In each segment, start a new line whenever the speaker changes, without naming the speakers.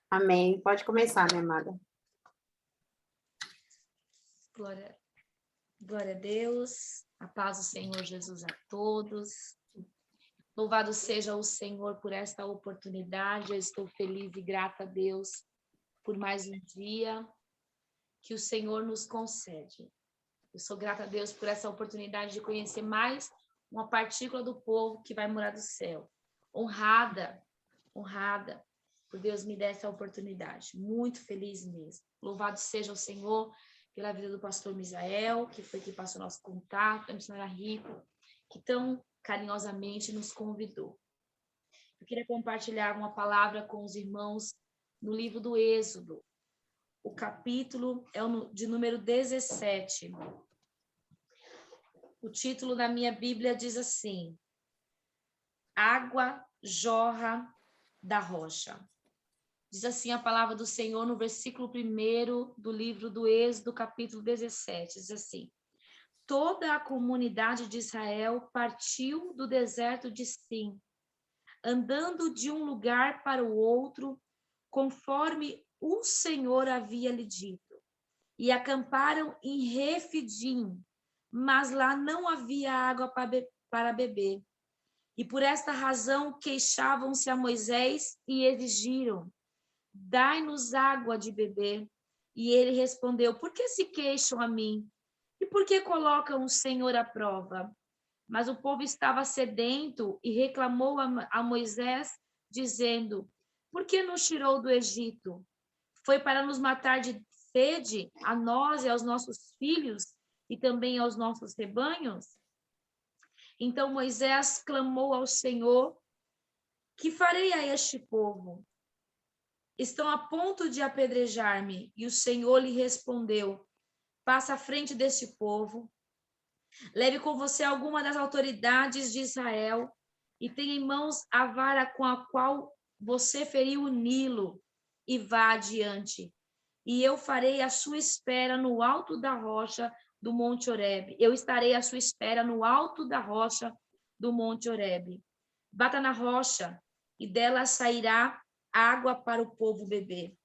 Amém. Pode começar, minha amada.
Glória, glória a Deus, a paz do Senhor Jesus a todos. Louvado seja o Senhor por esta oportunidade. Eu estou feliz e grata a Deus por mais um dia que o Senhor nos concede. Eu sou grata a Deus por essa oportunidade de conhecer mais uma partícula do povo que vai morar do céu. Honrada por Deus me dar essa oportunidade. Muito feliz mesmo. Louvado seja o Senhor pela vida do pastor Misael, que foi quem passou nosso contato, a missionária Rico, que tão carinhosamente nos convidou. Eu queria compartilhar uma palavra com os irmãos no livro do Êxodo. O capítulo é de número 17. O título da minha Bíblia diz assim: Água jorra da rocha. Diz assim a palavra do Senhor no versículo 1 do livro do Êxodo, capítulo 17. Diz assim: Toda a comunidade de Israel partiu do deserto de Sim, andando de um lugar para o outro, conforme o Senhor havia lhe dito. E acamparam em Refidim, mas lá não havia água para beber. E por esta razão queixavam-se a Moisés e exigiram: Dai-nos água de beber. E ele respondeu: Por que se queixam a mim? E por que colocam o Senhor à prova? Mas o povo estava sedento e reclamou a Moisés, dizendo: Por que nos tirou do Egito? Foi para nos matar de sede, a nós e aos nossos filhos, e também aos nossos rebanhos? Então Moisés clamou ao Senhor: Que farei a este povo? Estão a ponto de apedrejar-me. E o Senhor lhe respondeu: Passa à frente deste povo, leve com você alguma das autoridades de Israel e tenha em mãos a vara com a qual você feriu o Nilo, e vá adiante. E eu farei a sua espera no alto da rocha do Monte Horebe. Eu estarei à sua espera no alto da rocha do Monte Horebe. Bata na rocha, e dela sairá água para o povo beber.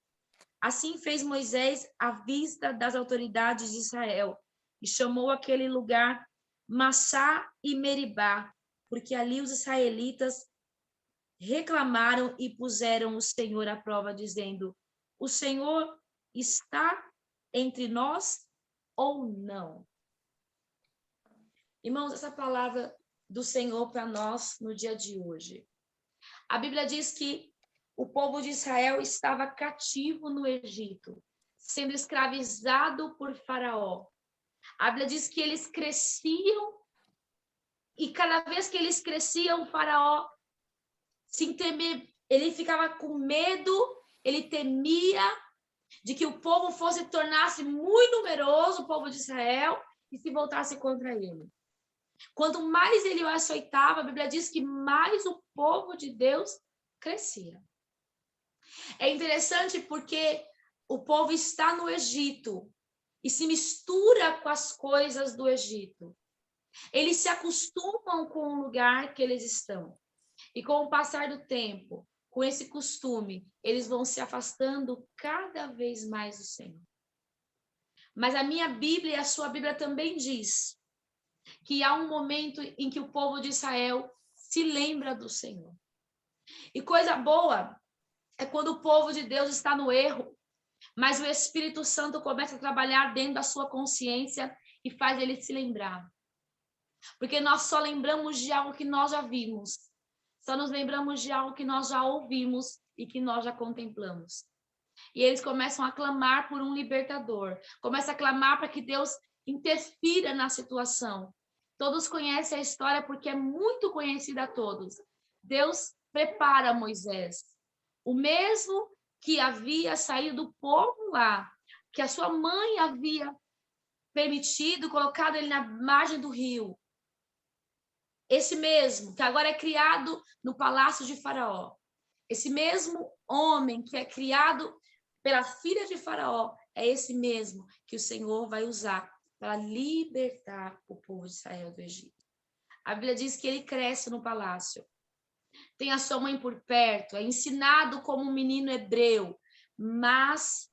Assim fez Moisés à vista das autoridades de Israel, e chamou aquele lugar Massá e Meribá, porque ali os israelitas reclamaram e puseram o Senhor à prova, dizendo: O Senhor está entre nós ou não? Irmãos, essa palavra do Senhor para nós no dia de hoje. A Bíblia diz que o povo de Israel estava cativo no Egito, sendo escravizado por Faraó. A Bíblia diz que eles cresciam e cada vez que eles cresciam, o Faraó ele ficava com medo, ele temia de que o povo tornasse muito numeroso, o povo de Israel, e se voltasse contra ele. Quanto mais ele o açoitava, a Bíblia diz que mais o povo de Deus crescia. É interessante porque o povo está no Egito e se mistura com as coisas do Egito. Eles se acostumam com o lugar que eles estão. E com o passar do tempo, com esse costume, eles vão se afastando cada vez mais do Senhor. Mas a minha Bíblia e a sua Bíblia também diz que há um momento em que o povo de Israel se lembra do Senhor. E coisa boa é quando o povo de Deus está no erro, mas o Espírito Santo começa a trabalhar dentro da sua consciência e faz ele se lembrar. Porque nós só lembramos de algo que nós já vimos. Só nos lembramos de algo que nós já ouvimos e que nós já contemplamos. E eles começam a clamar por um libertador. Começam a clamar para que Deus interfira na situação. Todos conhecem a história porque é muito conhecida a todos. Deus prepara Moisés. O mesmo que havia saído do povo lá, que a sua mãe havia permitido, colocado ele na margem do rio. Esse mesmo, que agora é criado no palácio de Faraó. Esse mesmo homem que é criado pela filha de Faraó, é esse mesmo que o Senhor vai usar para libertar o povo de Israel do Egito. A Bíblia diz que ele cresce no palácio. Tem a sua mãe por perto, é ensinado como um menino hebreu. mas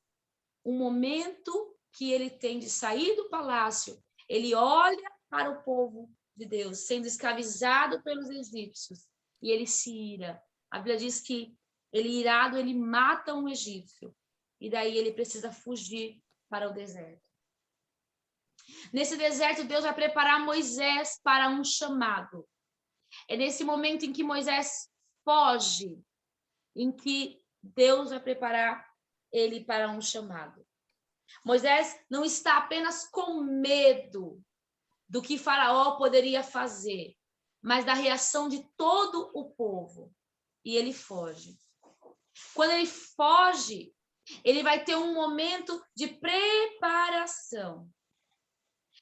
o momento que ele tem de sair do palácio, ele olha para o povo de Deus, sendo escravizado pelos egípcios, e ele se ira. A Bíblia diz que ele, irado, ele mata um egípcio, e daí ele precisa fugir para o deserto. Nesse deserto, Deus vai preparar Moisés para um chamado. É nesse momento em que Moisés foge, em que Deus vai preparar ele para um chamado. Moisés não está apenas com medo do que Faraó poderia fazer, mas da reação de todo o povo. E ele foge. Quando ele foge, ele vai ter um momento de preparação.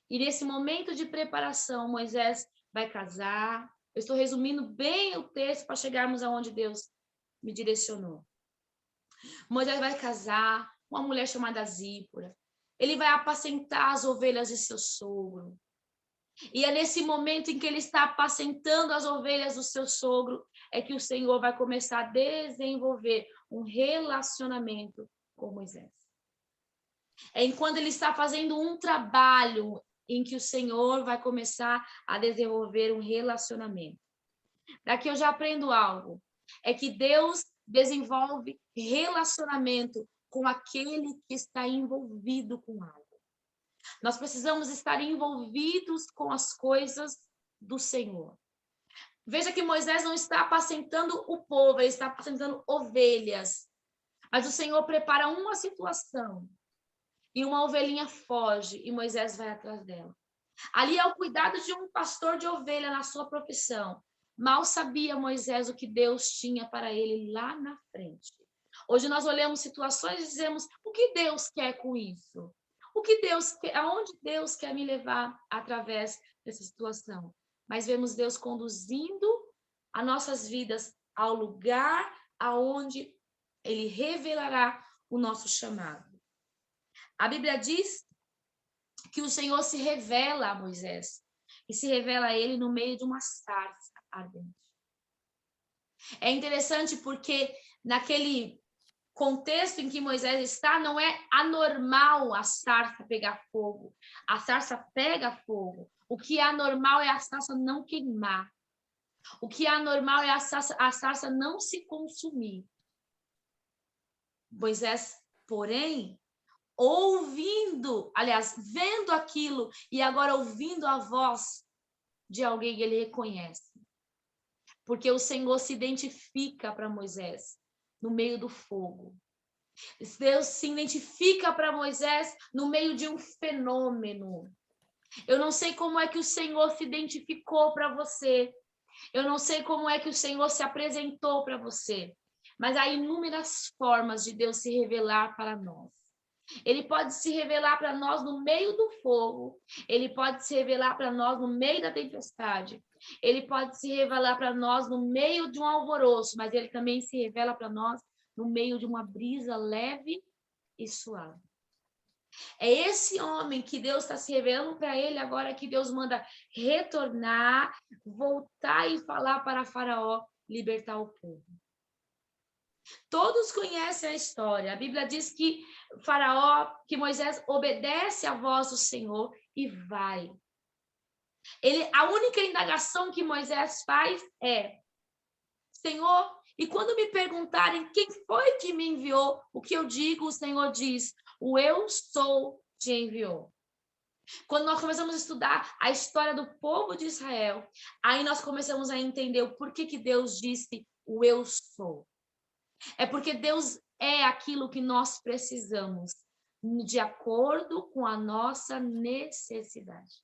E nesse momento de preparação, Moisés vai casar. Eu estou resumindo bem o texto para chegarmos aonde Deus me direcionou. Moisés vai casar com uma mulher chamada Zípora. Ele vai apacentar as ovelhas de seu sogro. E é nesse momento em que ele está apacentando as ovelhas do seu sogro, é que o Senhor vai começar a desenvolver um relacionamento com Moisés. É enquanto ele está fazendo um trabalho em que o Senhor vai começar a desenvolver um relacionamento. Daqui eu já aprendo algo. É que Deus desenvolve relacionamento com aquele que está envolvido com algo. Nós precisamos estar envolvidos com as coisas do Senhor. Veja que Moisés não está apacentando o povo, ele está apacentando ovelhas. Mas o Senhor prepara uma situação e uma ovelhinha foge e Moisés vai atrás dela. Ali é o cuidado de um pastor de ovelha na sua profissão. Mal sabia Moisés o que Deus tinha para ele lá na frente. Hoje nós olhamos situações e dizemos: o que Deus quer com isso? O que Deus quer, aonde Deus quer me levar através dessa situação? Mas vemos Deus conduzindo as nossas vidas ao lugar aonde Ele revelará o nosso chamado. A Bíblia diz que o Senhor se revela a Moisés e se revela a ele no meio de uma sarça ardente. É interessante porque naquele contexto em que Moisés está, não é anormal a sarça pegar fogo. A sarça pega fogo. O que é anormal é a sarça não queimar. O que é anormal é a sarça não se consumir. Moisés, porém, vendo aquilo e agora ouvindo a voz de alguém, ele reconhece. Porque o Senhor se identifica para Moisés no meio do fogo. Deus se identifica para Moisés no meio de um fenômeno. Eu não sei como é que o Senhor se identificou para você. Eu não sei como é que o Senhor se apresentou para você. Mas há inúmeras formas de Deus se revelar para nós. Ele pode se revelar para nós no meio do fogo. Ele pode se revelar para nós no meio da tempestade. Ele pode se revelar para nós no meio de um alvoroço, mas ele também se revela para nós no meio de uma brisa leve e suave. É esse homem que Deus está se revelando para ele agora, que Deus manda retornar, voltar e falar para Faraó, libertar o povo. Todos conhecem a história. A Bíblia diz que que Moisés obedece à voz do Senhor e vai. A única indagação que Moisés faz é: Senhor, e quando me perguntarem quem foi que me enviou, o que eu digo, o Senhor diz: o eu sou te enviou. Quando nós começamos a estudar a história do povo de Israel, aí nós começamos a entender o porquê que Deus disse o eu sou. É porque Deus é aquilo que nós precisamos, de acordo com a nossa necessidade.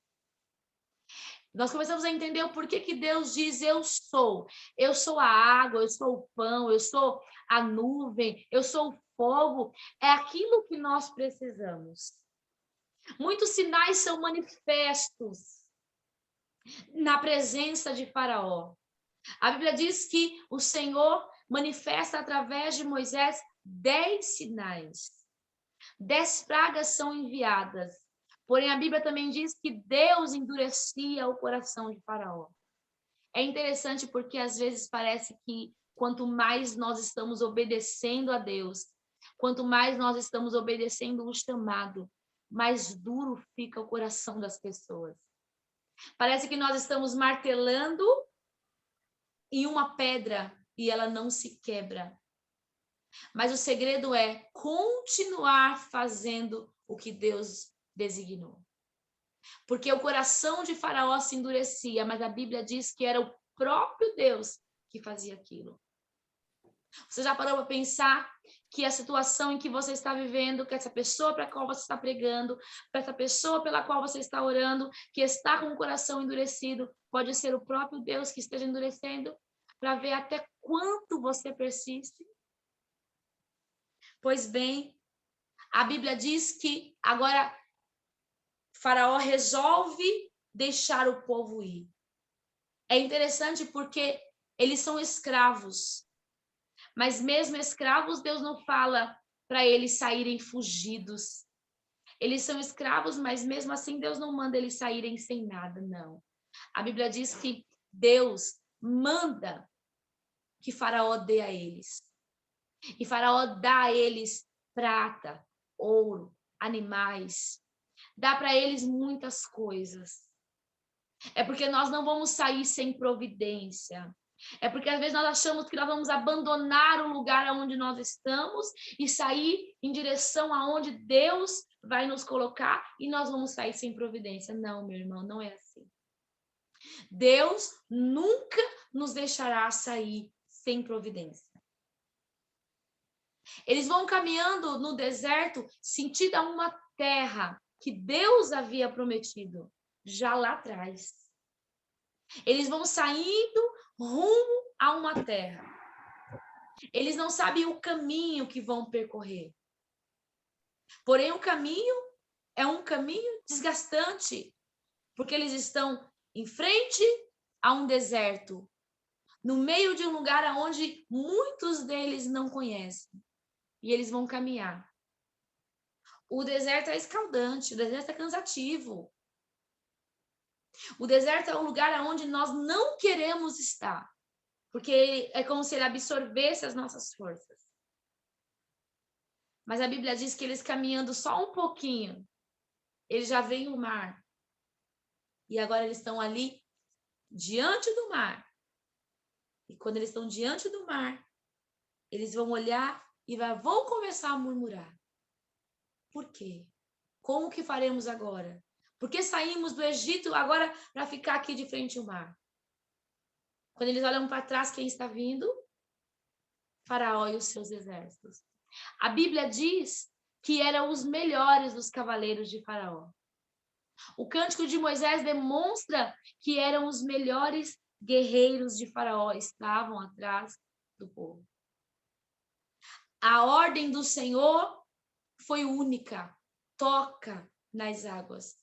Nós começamos a entender o porquê que Deus diz eu sou. Eu sou a água, eu sou o pão, eu sou a nuvem, eu sou o fogo. É aquilo que nós precisamos. Muitos sinais são manifestos na presença de Faraó. A Bíblia diz que o Senhor manifesta através de Moisés 10 sinais. 10 pragas são enviadas. Porém, a Bíblia também diz que Deus endurecia o coração de Faraó. É interessante porque às vezes parece que quanto mais nós estamos obedecendo a Deus, quanto mais nós estamos obedecendo o chamado, mais duro fica o coração das pessoas. Parece que nós estamos martelando em uma pedra e ela não se quebra. Mas o segredo é continuar fazendo o que Deus designou. Porque o coração de Faraó se endurecia, mas a Bíblia diz que era o próprio Deus que fazia aquilo. Você já parou para pensar que a situação em que você está vivendo, que essa pessoa para a qual você está pregando, para essa pessoa pela qual você está orando, que está com o coração endurecido, pode ser o próprio Deus que esteja endurecendo, para ver até quanto você persiste? Pois bem, a Bíblia diz que agora Faraó resolve deixar o povo ir. É interessante porque eles são escravos. Mas mesmo escravos, Deus não fala para eles saírem fugidos. Eles são escravos, mas mesmo assim Deus não manda eles saírem sem nada, não. A Bíblia diz que Deus manda que Faraó dê a eles. E Faraó dá a eles prata, ouro, animais. Dá para eles muitas coisas. É porque nós não vamos sair sem providência. É porque às vezes nós achamos que nós vamos abandonar o lugar onde nós estamos e sair em direção aonde Deus vai nos colocar e nós vamos sair sem providência. Não, meu irmão, não é assim. Deus nunca nos deixará sair sem providência. Eles vão caminhando no deserto sentido a uma terra que Deus havia prometido já lá atrás. Eles vão saindo rumo a uma terra. Eles não sabem o caminho que vão percorrer. Porém, o caminho é um caminho desgastante, porque eles estão em frente a um deserto, no meio de um lugar onde muitos deles não conhecem. E eles vão caminhar. O deserto é escaldante, o deserto é cansativo. O deserto é um lugar onde nós não queremos estar. Porque é como se ele absorvesse as nossas forças. Mas a Bíblia diz que eles caminhando só um pouquinho, eles já veem o mar. E agora eles estão ali diante do mar. E quando eles estão diante do mar, eles vão olhar e vão começar a murmurar. Por quê? Como que faremos agora? Por que saímos do Egito agora para ficar aqui de frente ao mar? Quando eles olham para trás, quem está vindo? Faraó e os seus exércitos. A Bíblia diz que eram os melhores dos cavaleiros de Faraó. O Cântico de Moisés demonstra que eram os melhores guerreiros de Faraó, estavam atrás do povo. A ordem do Senhor foi única: toca nas águas.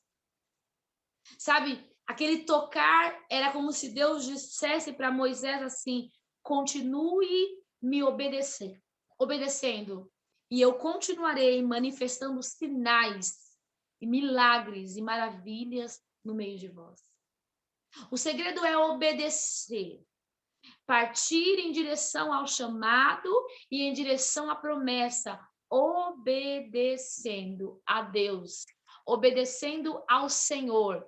Sabe, aquele tocar era como se Deus dissesse para Moisés assim: continue me obedecendo, e eu continuarei manifestando sinais e milagres e maravilhas no meio de vós. O segredo é obedecer, partir em direção ao chamado e em direção à promessa, obedecendo a Deus, obedecendo ao Senhor,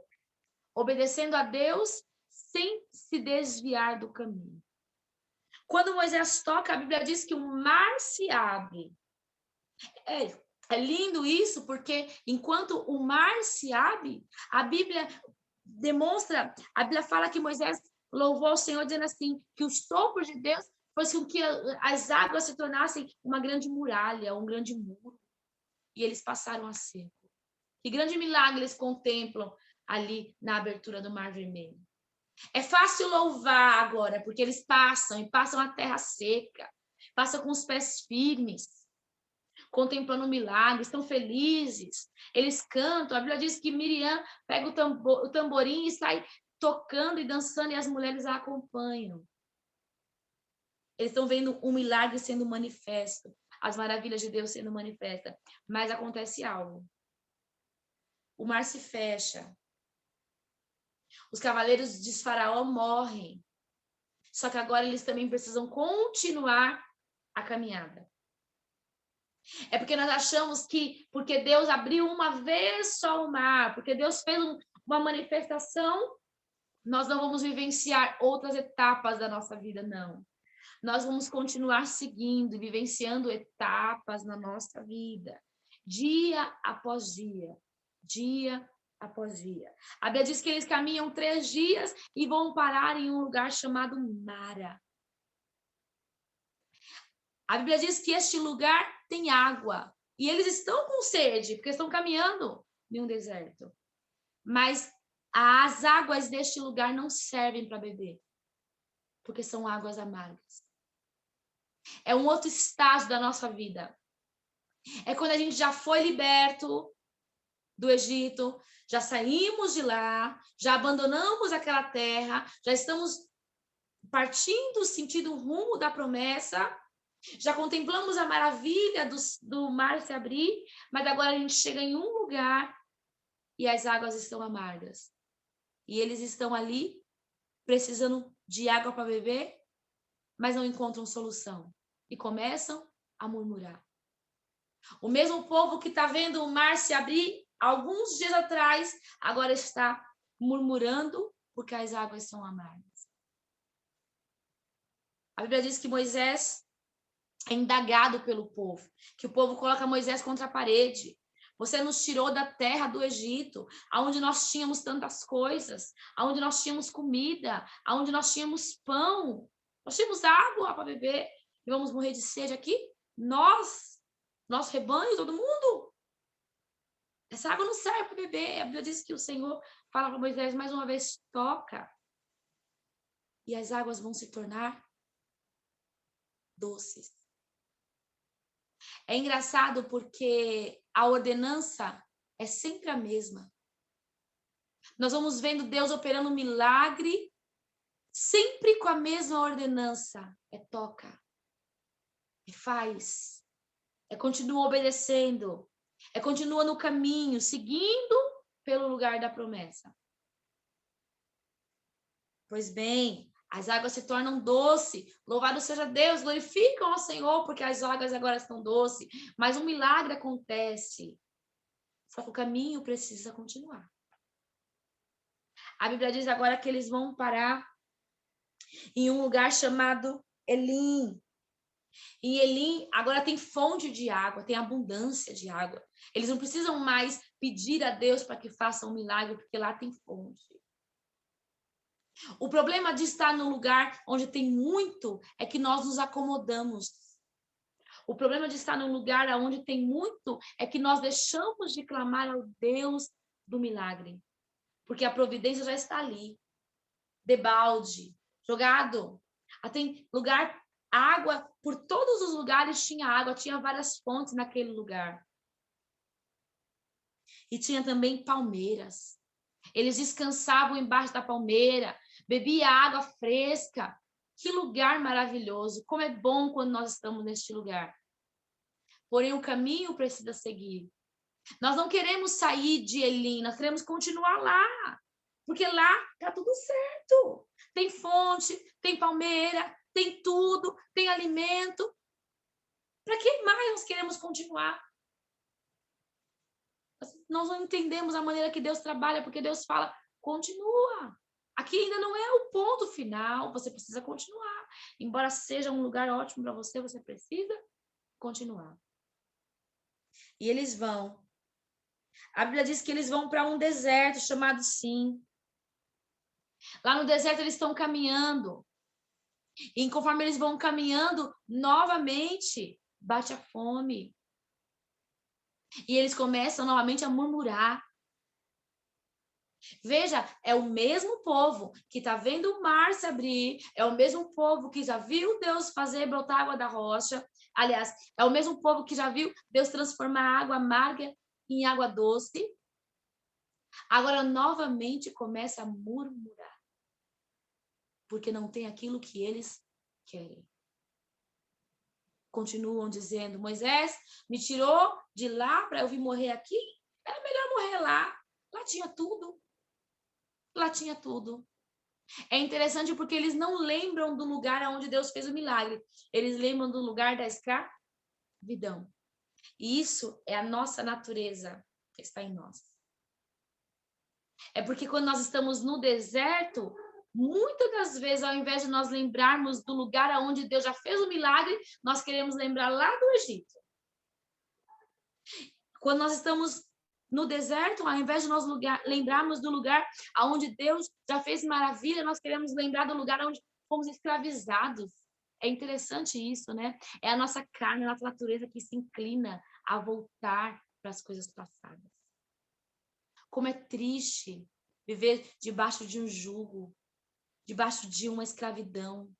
obedecendo a Deus sem se desviar do caminho. Quando Moisés toca, a Bíblia diz que o mar se abre. É lindo isso, porque enquanto o mar se abre, a Bíblia demonstra, a Bíblia fala que Moisés louvou ao Senhor, dizendo assim, que o sopro de Deus fosse com que as águas se tornassem uma grande muralha, um grande muro. E eles passaram a seco. Que grande milagre eles contemplam ali na abertura do Mar Vermelho. É fácil louvar agora, porque eles passam a terra seca, passam com os pés firmes, contemplando o milagre, estão felizes, eles cantam. A Bíblia diz que Miriam pega o tamborim e sai tocando e dançando, e as mulheres a acompanham. Eles estão vendo um milagre sendo manifesto, as maravilhas de Deus sendo manifestas, mas acontece algo. O mar se fecha. Os cavaleiros de Faraó morrem. Só que agora eles também precisam continuar a caminhada. É porque nós achamos que, porque Deus abriu uma vez só o mar, porque Deus fez uma manifestação, nós não vamos vivenciar outras etapas da nossa vida, não. Nós vamos continuar seguindo, vivenciando etapas na nossa vida, dia após dia, dia após dia. A Bíblia diz que eles caminham 3 dias e vão parar em um lugar chamado Mara. A Bíblia diz que este lugar tem água. E eles estão com sede, porque estão caminhando em um deserto. Mas as águas deste lugar não servem para beber, porque são águas amargas. É um outro estágio da nossa vida. É quando a gente já foi liberto do Egito, já saímos de lá, já abandonamos aquela terra, já estamos partindo, sentindo o rumo da promessa, já contemplamos a maravilha do mar se abrir, mas agora a gente chega em um lugar e as águas estão amargas. E eles estão ali precisando de água para beber, mas não encontram solução. E começam a murmurar. O mesmo povo que está vendo o mar se abrir alguns dias atrás, agora está murmurando porque as águas são amargas. A Bíblia diz que Moisés é indagado pelo povo, que o povo coloca Moisés contra a parede. Você nos tirou da terra do Egito, aonde nós tínhamos tantas coisas, aonde nós tínhamos comida, aonde nós tínhamos pão, nós tínhamos água para beber, e vamos morrer de sede aqui? Nosso rebanho, todo mundo. Essa água não serve para beber. A Bíblia diz que o Senhor fala para Moisés mais uma vez, toca. E as águas vão se tornar doces. É engraçado porque a ordenança é sempre a mesma. Nós vamos vendo Deus operando um milagre, sempre com a mesma ordenança. É toca, é faz, é continua obedecendo, é continua no caminho, seguindo pelo lugar da promessa. Pois bem, as águas se tornam doce. Louvado seja Deus, glorificam ao Senhor, porque as águas agora estão doces. Mas um milagre acontece. Só que o caminho precisa continuar. A Bíblia diz agora que eles vão parar em um lugar chamado Elim. E Elim agora tem fonte de água, tem abundância de água. Eles não precisam mais pedir a Deus para que faça um milagre, porque lá tem fonte. O problema de estar no lugar onde tem muito é que nós nos acomodamos. O problema de estar num lugar onde tem muito é que nós deixamos de clamar ao Deus do milagre. Porque a providência já está ali. Debalde, jogado. Tem lugar, água, por todos os lugares tinha água, tinha várias fontes naquele lugar. E tinha também palmeiras. Eles descansavam embaixo da palmeira, bebia água fresca. Que lugar maravilhoso! Como é bom quando nós estamos neste lugar. Porém, o caminho precisa seguir. Nós não queremos sair de Elim, nós queremos continuar lá. Porque lá está tudo certo. Tem fonte, tem palmeira, tem tudo, tem alimento. Para que mais nós queremos continuar? Nós não entendemos a maneira que Deus trabalha, porque Deus fala, continua. Aqui ainda não é o ponto final, você precisa continuar. Embora seja um lugar ótimo para você, você precisa continuar. E eles vão. A Bíblia diz que eles vão para um deserto chamado Sim. Lá no deserto eles estão caminhando. E conforme eles vão caminhando, novamente bate a fome. E eles começam novamente a murmurar. Veja, é o mesmo povo que está vendo o mar se abrir, é o mesmo povo que já viu Deus fazer brotar água da rocha. Aliás, é o mesmo povo que já viu Deus transformar a água amarga em água doce. Agora, novamente, começa a murmurar. Porque não tem aquilo que eles querem. Continuam dizendo, Moisés me tirou de lá para eu vir morrer aqui? Era melhor morrer lá. Lá tinha tudo. Lá tinha tudo. É interessante porque eles não lembram do lugar onde Deus fez o milagre. Eles lembram do lugar da escravidão. E isso é a nossa natureza que está em nós. É porque quando nós estamos no deserto, muitas das vezes, ao invés de nós lembrarmos do lugar onde Deus já fez o milagre, nós queremos lembrar lá do Egito. Quando nós estamos no deserto, ao invés de nós lembrarmos do lugar onde Deus já fez maravilha, nós queremos lembrar do lugar onde fomos escravizados. É interessante isso, né? É a nossa carne, a nossa natureza que se inclina a voltar para as coisas passadas. Como é triste viver debaixo de um jugo, debaixo de uma escravidão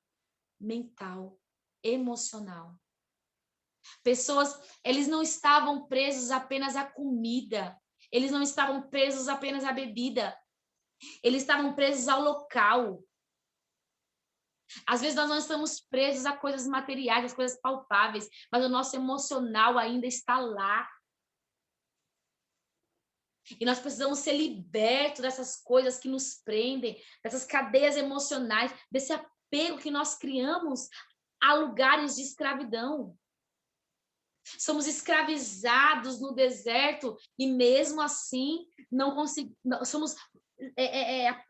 mental, emocional. Pessoas, eles não estavam presos apenas à comida, eles não estavam presos apenas à bebida, eles estavam presos ao local. Às vezes nós não estamos presos a coisas materiais, às coisas palpáveis, mas o nosso emocional ainda está lá. E nós precisamos ser libertos dessas coisas que nos prendem, dessas cadeias emocionais, desse apego que nós criamos a lugares de escravidão. Somos escravizados no deserto e mesmo assim não conseguimos, somos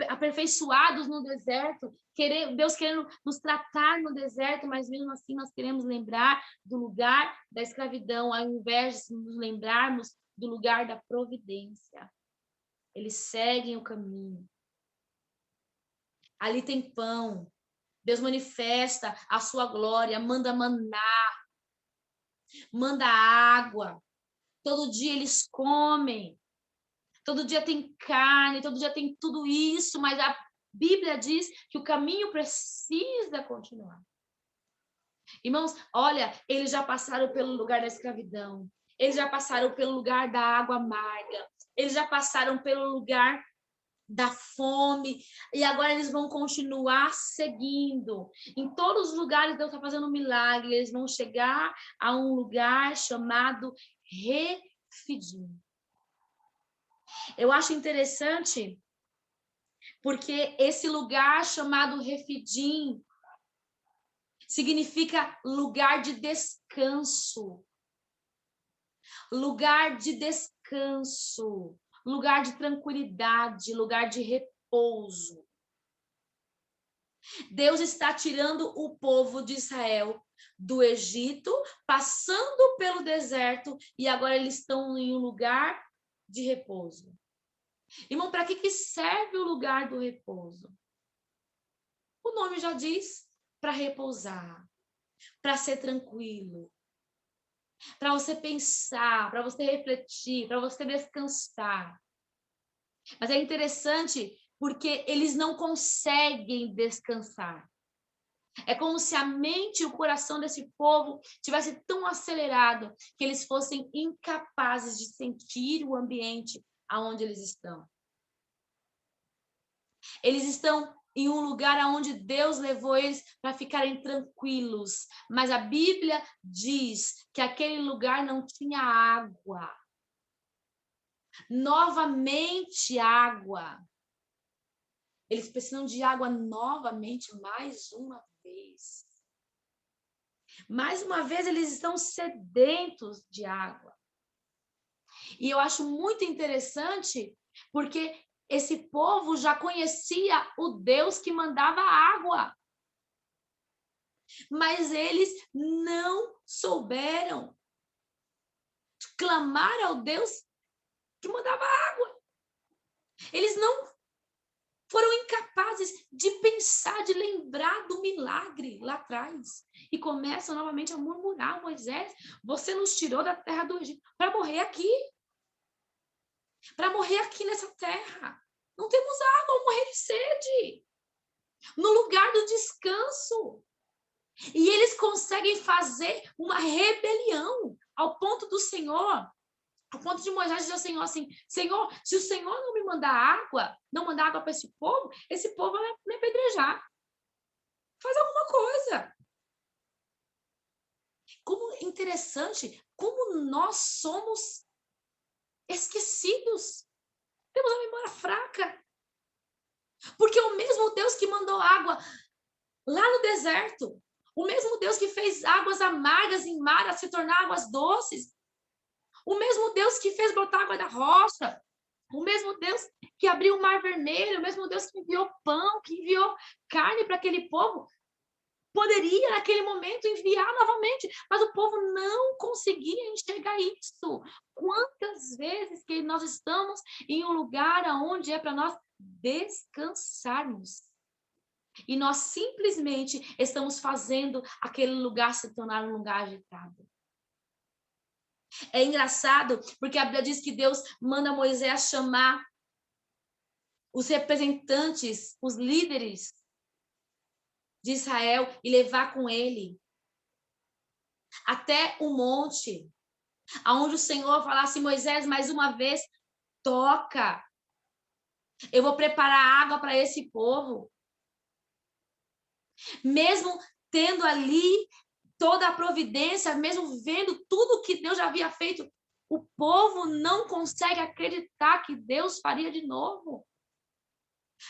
aperfeiçoados no deserto, Deus querendo nos tratar no deserto, mas mesmo assim nós queremos lembrar do lugar da escravidão, ao invés de nos lembrarmos do lugar da providência. Eles seguem o caminho. Ali tem pão. Deus manifesta a sua glória, manda maná, manda água. Todo dia eles comem. Todo dia tem carne, todo dia tem tudo isso, mas a Bíblia diz que o caminho precisa continuar. Irmãos, olha, eles já passaram pelo lugar da escravidão. Eles já passaram pelo lugar da água amarga. Eles já passaram pelo lugar da fome, e agora eles vão continuar seguindo. Em todos os lugares Deus está fazendo um milagre, eles vão chegar a um lugar chamado Refidim. Eu acho interessante, porque esse lugar chamado Refidim significa lugar de descanso. Lugar de descanso. Lugar de tranquilidade, lugar de repouso. Deus está tirando o povo de Israel do Egito, passando pelo deserto, e agora eles estão em um lugar de repouso. Irmão, para que serve o lugar do repouso? O nome já diz, para repousar, para ser tranquilo, para você pensar, para você refletir, para você descansar. Mas é interessante porque eles não conseguem descansar. É como se a mente e o coração desse povo tivesse tão acelerado que eles fossem incapazes de sentir o ambiente aonde eles estão. Eles estão em um lugar onde Deus levou eles para ficarem tranquilos. Mas a Bíblia diz que aquele lugar não tinha água. Novamente água. Eles precisam de água novamente, mais uma vez. Mais uma vez, eles estão sedentos de água. E eu acho muito interessante, porque esse povo já conhecia o Deus que mandava água. Mas eles não souberam clamar ao Deus que mandava água. Eles não foram incapazes de pensar, de lembrar do milagre lá atrás. E começam novamente a murmurar: Moisés, você nos tirou da terra do Egito para morrer aqui. Para morrer aqui nessa terra. Não temos água, vamos morrer de sede. No lugar do descanso. E eles conseguem fazer uma rebelião ao ponto do Senhor, ao ponto de Moisés dizer ao Senhor assim: Senhor, se o Senhor não me mandar água, não mandar água para esse povo vai me apedrejar. Faz alguma coisa. Como interessante, como nós somos esquecidos. Temos a memória fraca. Porque o mesmo Deus que mandou água lá no deserto, o mesmo Deus que fez águas amargas em mar a se tornar águas doces, O mesmo Deus que fez brotar água da rocha, o mesmo Deus que abriu o mar vermelho, o mesmo Deus que enviou pão, que enviou carne para aquele povo, poderia naquele momento enviar novamente, mas o povo não conseguia enxergar isso. Quantas vezes que nós estamos em um lugar onde é para nós descansarmos e nós simplesmente estamos fazendo aquele lugar se tornar um lugar agitado. É engraçado, porque a Bíblia diz que Deus manda Moisés chamar os representantes, os líderes de Israel e levar com ele até o monte, aonde o Senhor falasse: Moisés, mais uma vez, toca. Eu vou preparar água para esse povo. Mesmo tendo ali toda a providência, mesmo vendo tudo que Deus já havia feito, o povo não consegue acreditar que Deus faria de novo.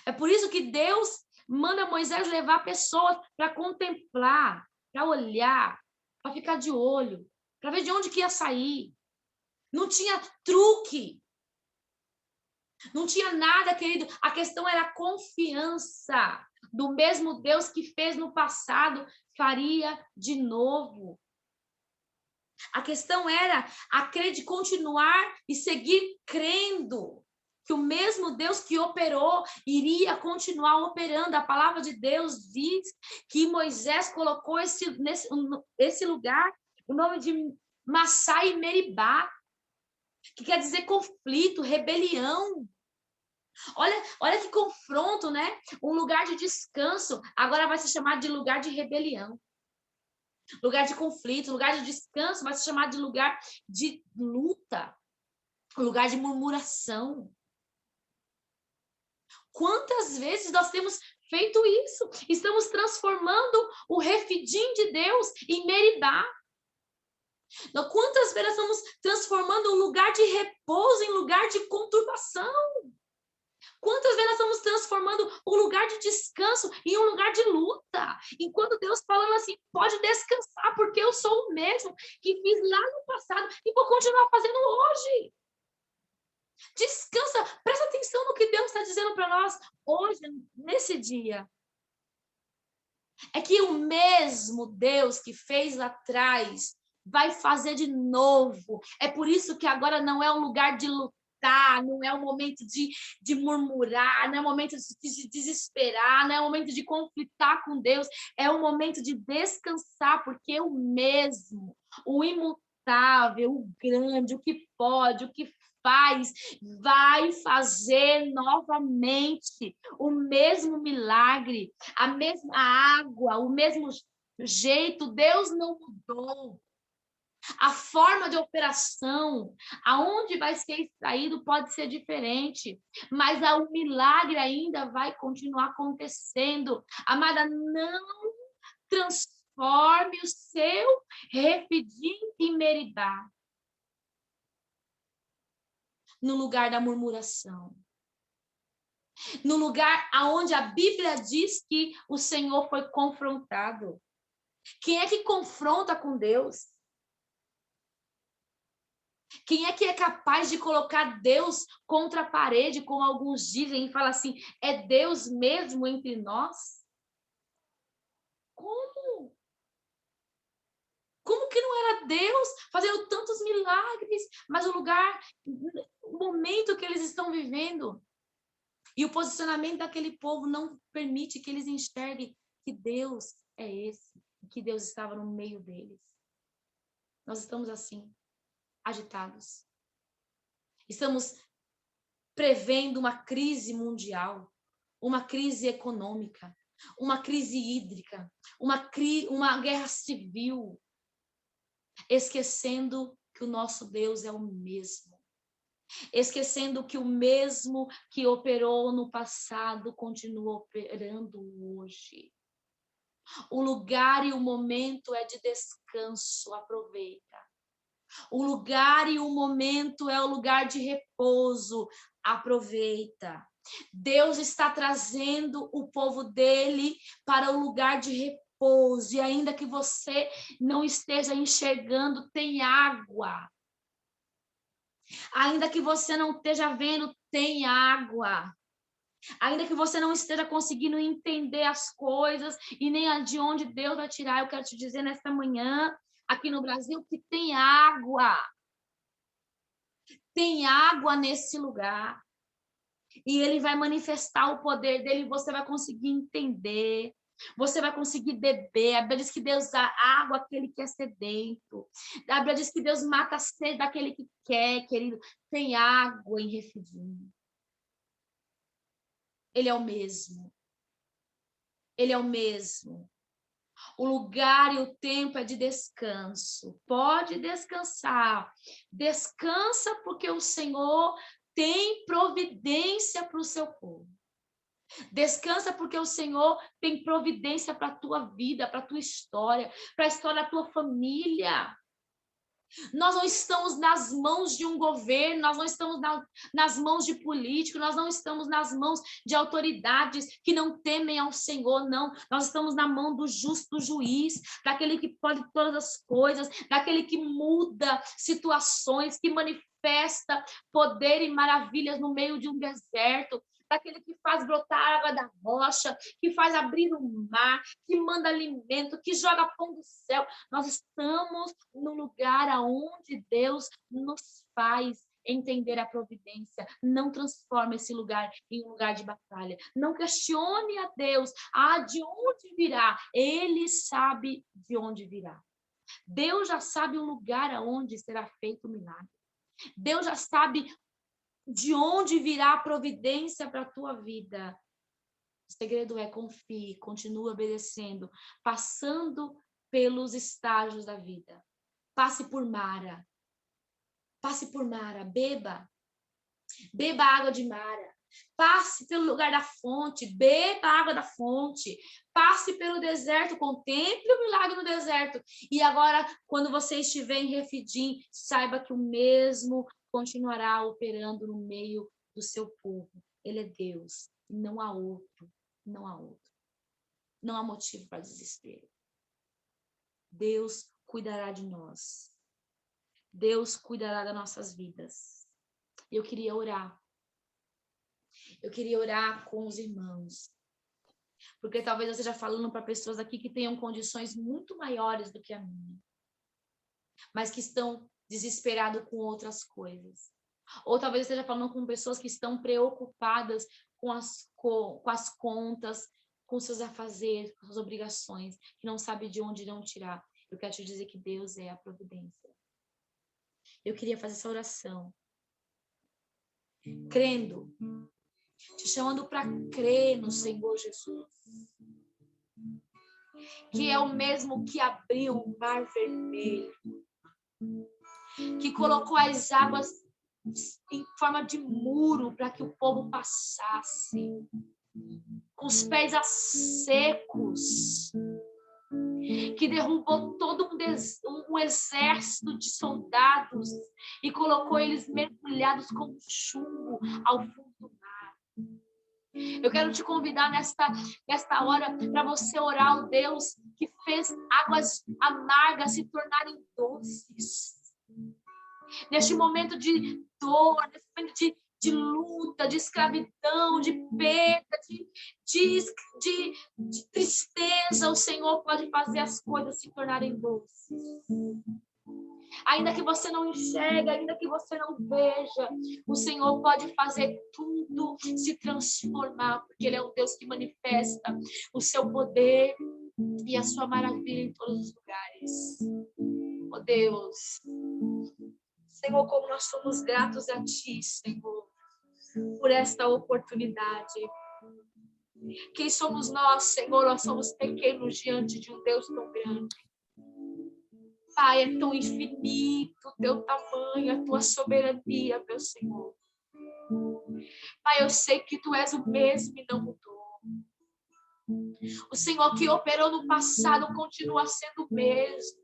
É por isso que Deus manda Moisés levar pessoas para contemplar, para olhar, para ficar de olho, para ver de onde que ia sair. Não tinha truque. Não tinha nada, querido. A questão era a confiança do mesmo Deus que fez no passado, faria de novo. A questão era continuar e seguir crendo que o mesmo Deus que operou iria continuar operando. A palavra de Deus diz que Moisés colocou esse lugar, o nome de Massá e Meribá, que quer dizer conflito, rebelião. Olha que confronto, né? Um lugar de descanso agora vai ser chamado de lugar de rebelião. Lugar de conflito, lugar de descanso vai ser chamado de lugar de luta, lugar de murmuração. Quantas vezes nós temos feito isso? Estamos transformando o Refidim de Deus em Meribá. Quantas vezes estamos transformando um lugar de repouso em lugar de conturbação? Quantas vezes nós estamos transformando um lugar de descanso em um lugar de luta? Enquanto Deus falando assim, pode descansar, porque eu sou o mesmo que fiz lá no passado e vou continuar fazendo hoje. Descansa, presta atenção no que Deus está dizendo para nós hoje, nesse dia. É que o mesmo Deus que fez lá atrás vai fazer de novo. É por isso que agora não é um lugar de lutar, não é um momento de murmurar, não é um momento de se desesperar, não é um momento de conflitar com Deus, é um momento de descansar, porque o mesmo, o imutável, o grande, o que pode, o que faz, vai fazer novamente o mesmo milagre, a mesma água, o mesmo jeito. Deus não mudou. A forma de operação, aonde vai ser extraído pode ser diferente, mas o milagre ainda vai continuar acontecendo. Amada, não transforme o seu Refidim em Meribá no lugar da murmuração, no lugar aonde a Bíblia diz que o Senhor foi confrontado. Quem é que confronta com Deus? Quem é que é capaz de colocar Deus contra a parede, como alguns dizem, e fala assim, é Deus mesmo entre nós? Como? Como que não era Deus fazendo tantos milagres, mas o momento que eles estão vivendo e o posicionamento daquele povo não permite que eles enxerguem que Deus é esse, que Deus estava no meio deles. Nós estamos assim, agitados. Estamos prevendo uma crise mundial, uma crise econômica, uma crise hídrica, uma guerra civil, esquecendo que o nosso Deus é o mesmo. Esquecendo que o mesmo que operou no passado continua operando hoje. O lugar e o momento é de descanso, aproveita. O lugar e o momento é o lugar de repouso, aproveita. Deus está trazendo o povo dele para o lugar de repouso, e ainda que você não esteja enxergando, tem água. Ainda que você não esteja vendo, tem água. Ainda que você não esteja conseguindo entender as coisas e nem de onde Deus vai tirar, eu quero te dizer nesta manhã, aqui no Brasil, que tem água. Tem água nesse lugar. E ele vai manifestar o poder dele, você vai conseguir entender. Você vai conseguir beber. A Bíblia diz que Deus dá água àquele que é sedento. A Bíblia diz que Deus mata a sede daquele que quer, querido. Tem água em Refidim. Ele é o mesmo. Ele é o mesmo. O lugar e o tempo é de descanso. Pode descansar. Descansa porque o Senhor tem providência para o seu povo. Descansa porque o Senhor tem providência para a tua vida, para a tua história, para a história da tua família. Nós não estamos nas mãos de um governo, nós não estamos nas mãos de políticos, nós não estamos nas mãos de autoridades que não temem ao Senhor, não. Nós estamos na mão do justo juiz, daquele que pode todas as coisas, daquele que muda situações, que manifesta poder e maravilhas no meio de um deserto, daquele que faz brotar água da rocha, que faz abrir o mar, que manda alimento, que joga pão do céu. Nós estamos no lugar aonde Deus nos faz entender a providência. Não transforme esse lugar em um lugar de batalha. Não questione a Deus. De onde virá? Ele sabe de onde virá. Deus já sabe o lugar aonde será feito o milagre. Deus já sabe de onde virá a providência para a tua vida. O segredo é confie, continue obedecendo, passando pelos estágios da vida. Passe por Mara. Passe por Mara, beba. Beba água de Mara. Passe pelo lugar da fonte, beba a água da fonte. Passe pelo deserto, contemple o milagre no deserto. E agora, quando você estiver em Refidim, saiba que o mesmo continuará operando no meio do seu povo. Ele é Deus, não há outro, não há outro. Não há motivo para desespero. Deus cuidará de nós. Deus cuidará das nossas vidas. Eu queria orar. Eu queria orar com os irmãos. Porque talvez eu esteja falando para pessoas aqui que tenham condições muito maiores do que a minha. Mas que estão desesperados com outras coisas. Ou talvez eu esteja falando com pessoas que estão preocupadas com as contas, com seus afazeres, com suas obrigações, que não sabem de onde irão tirar. Eu quero te dizer que Deus é a providência. Eu queria fazer essa oração. Crendo, te chamando para crer no Senhor Jesus, que é o mesmo que abriu o mar vermelho, que colocou as águas em forma de muro para que o povo passasse, com os pés a secos, que derrubou todo um exército de soldados e colocou eles mergulhados como chumbo ao fundo do mar. Eu quero te convidar nesta hora para você orar ao Deus que fez águas amargas se tornarem doces. Neste momento de dor, nesse momento de luta, de escravidão, de perda, de tristeza, o Senhor pode fazer as coisas se tornarem doces. Ainda que você não enxergue, ainda que você não veja, o Senhor pode fazer tudo se transformar, porque Ele é um Deus que manifesta o seu poder e a sua maravilha em todos os lugares. Oh Deus, Senhor, como nós somos gratos a Ti, Senhor, por esta oportunidade. Quem somos nós, Senhor? Nós somos pequenos diante de um Deus tão grande. Pai, é tão infinito o Teu tamanho, a Tua soberania, meu Senhor. Pai, eu sei que Tu és o mesmo e não mudou. O Senhor que operou no passado continua sendo o mesmo.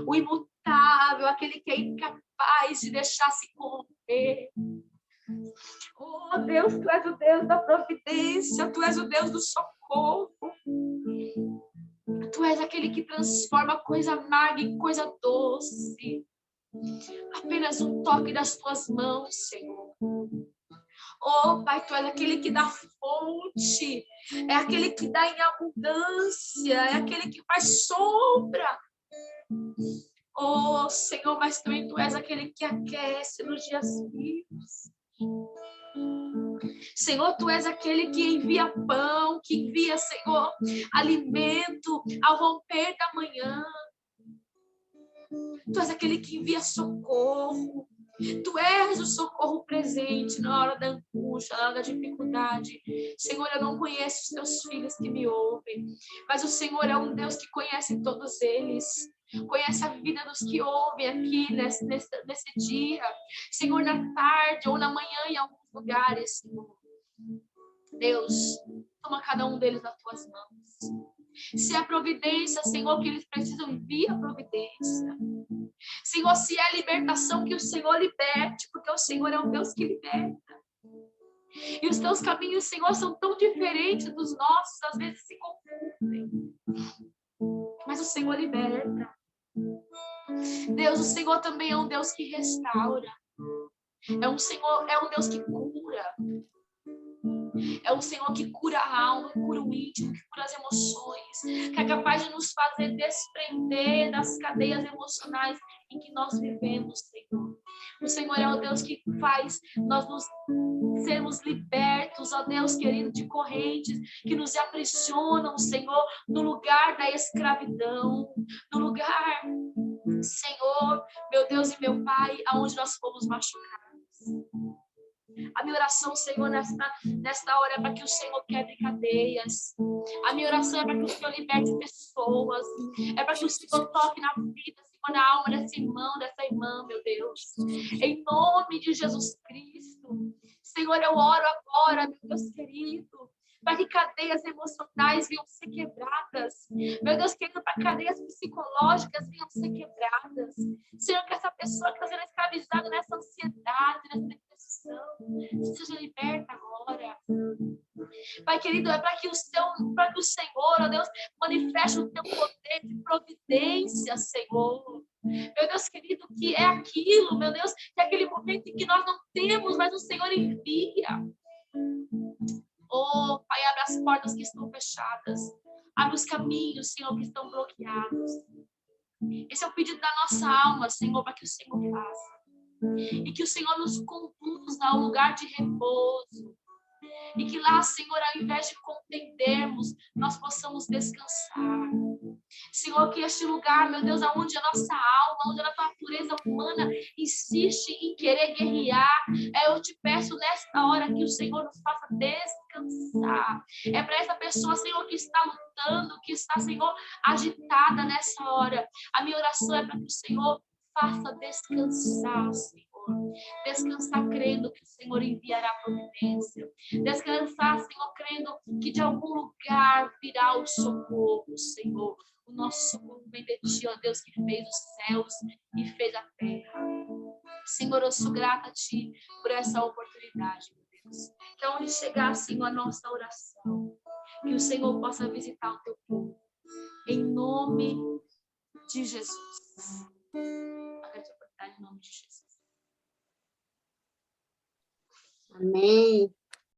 O imutável, aquele que é incapaz de deixar se corromper. Oh Deus, Tu és o Deus da providência, Tu és o Deus do socorro. Tu és aquele que transforma coisa amarga em coisa doce. Apenas um toque das tuas mãos, Senhor. Oh, Pai, tu és aquele que dá fonte, é aquele que dá em abundância, é aquele que faz sombra. Oh, Senhor, mas também tu és aquele que aquece nos dias frios. Senhor, tu és aquele que envia pão, que envia, Senhor, alimento ao romper da manhã. Tu és aquele que envia socorro. Tu és o socorro presente na hora da angústia, na hora da dificuldade. Senhor, eu não conheço os teus filhos que me ouvem, mas o Senhor é um Deus que conhece todos eles. Conhece a vida dos que ouvem aqui nesse dia. Senhor, na tarde ou na manhã em alguns lugares, Senhor. Deus, toma cada um deles nas tuas mãos. Se é providência, Senhor, que eles precisam, envia a providência. Senhor, se é libertação, que o Senhor liberte, porque o Senhor é um Deus que liberta. E os teus caminhos, Senhor, são tão diferentes dos nossos, às vezes se confundem. Mas o Senhor liberta. Deus, o Senhor também é um Deus que restaura. É um Deus que cura. É um Senhor que cura a alma, que cura o íntimo, que cura as emoções, que é capaz de nos fazer desprender das cadeias emocionais em que nós vivemos, Senhor. O Senhor é o Deus que faz nós nos sermos libertos, ó Deus querido, de correntes que nos aprisionam, Senhor, no lugar da escravidão, no lugar, Senhor, meu Deus e meu Pai, aonde nós fomos machucados. A minha oração, Senhor, nesta hora é para que o Senhor quebre cadeias. A minha oração é para que o Senhor liberte pessoas. É para que o Senhor toque na vida, Senhor, na alma desse irmão, dessa irmã, meu Deus. Em nome de Jesus Cristo. Senhor, eu oro agora, meu Deus querido, para que cadeias emocionais venham ser quebradas. Meu Deus querido, para que cadeias psicológicas venham ser quebradas. Senhor, que essa pessoa que está sendo escravizada nessa ansiedade, nessa depressão, seja liberta agora. Pai querido, é para que o Senhor, ó Deus, manifeste o teu poder de providência, Senhor. Meu Deus querido, que é aquilo, meu Deus, que é aquele momento em que nós não temos, mas o Senhor envia. Oh, Pai, abre as portas que estão fechadas. Abre os caminhos, Senhor, que estão bloqueados. Esse é o pedido da nossa alma, Senhor, para que o Senhor faça. E que o Senhor nos conduza ao lugar de repouso. E que lá, Senhor, ao invés de contendermos, nós possamos descansar. Senhor, que este lugar, meu Deus, aonde a nossa alma, onde a nossa natureza humana insiste em querer guerrear, eu te peço nesta hora que o Senhor nos faça descansar. É para essa pessoa, Senhor, que está lutando, que está, Senhor, agitada nessa hora. A minha oração é para que o Senhor faça descansar, Senhor. Descansar crendo que o Senhor enviará providência. Descansar, Senhor, crendo que de algum lugar virá o socorro, Senhor. O nosso socorro vem de Ti, ó Deus, que fez os céus e fez a terra. Senhor, eu sou grata a Ti por essa oportunidade, meu Deus. Que aonde chegar, Senhor, a nossa oração, que o Senhor possa visitar o Teu povo. Em nome de Jesus. Em nome de Jesus.
Amém.